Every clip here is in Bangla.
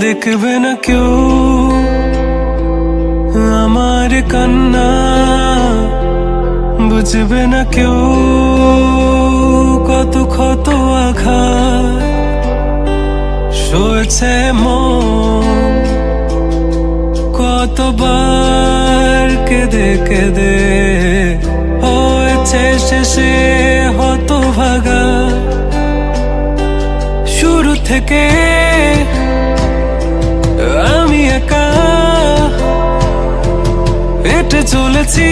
দেখবে না কেউ আমার কান্না, বুঝবে না কেউ কত ক্ষত আঘাত সয়েছে মন, কতবার কেঁদে কেঁদে হয়েছে শেষে হতভাগা। শুরু থেকে আমি একা হেঁটে চলেছি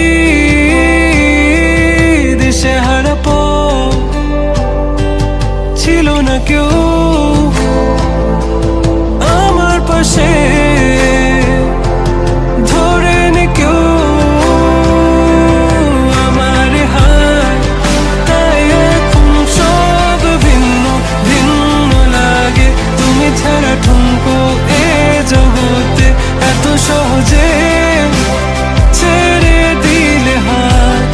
দিশেহারা পথ, ছিল না কেউ আমার পাশে, ধরেনি কেউ আমার হাত। তাই এখন সব ভিন্ন ভিন্ন লাগে, তুমি ছাড়া ঠুনকো এ জগতে এত সহজে ছেড়ে দিলে হাত।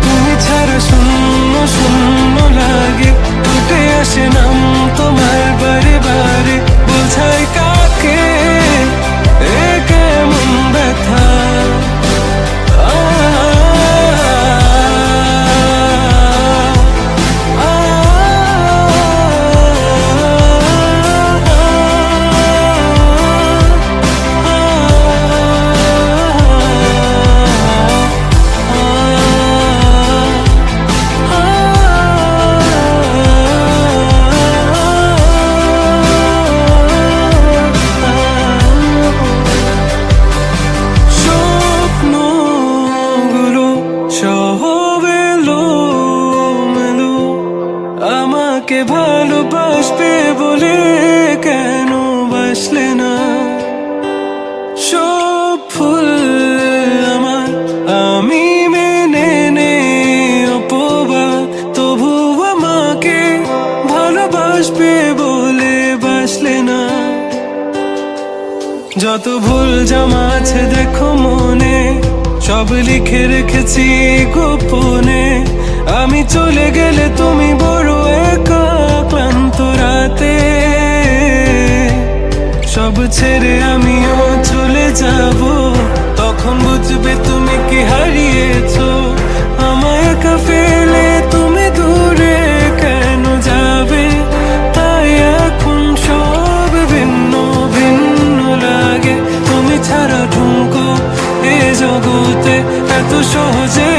তুমি ছাড়া শূন্য শূন্য লাগে, উঠে আসে নাম তোমার বারে বারে, বোঝাই কাকে এ কেমন ব্যথা। আমাকে ভালোবাসবে বলে কেন বাসলে না? সব ফুল আমার আমি মেনে নে অপবাদ, তবু আমাকে ভালোবাসবে বলে বাসলে না। যত ভুল জমা আছে দেখো মনে, সব লিখে রেখেছি গোপনে। আমি চলে গেলে তুমি বড় একা ক্লান্ত রাতে, সব ছেড়ে আমিও চলে যাব, তখন বুঝবে তুমি কি হারিয়েছো। আমায় একা ফেলে তুমি দূরে কেন যাবে? তাই এখন সব ভিন্ন ভিন্ন লাগে, তুমি ছাড়া ঠুনকো এ জগতে এত সহজে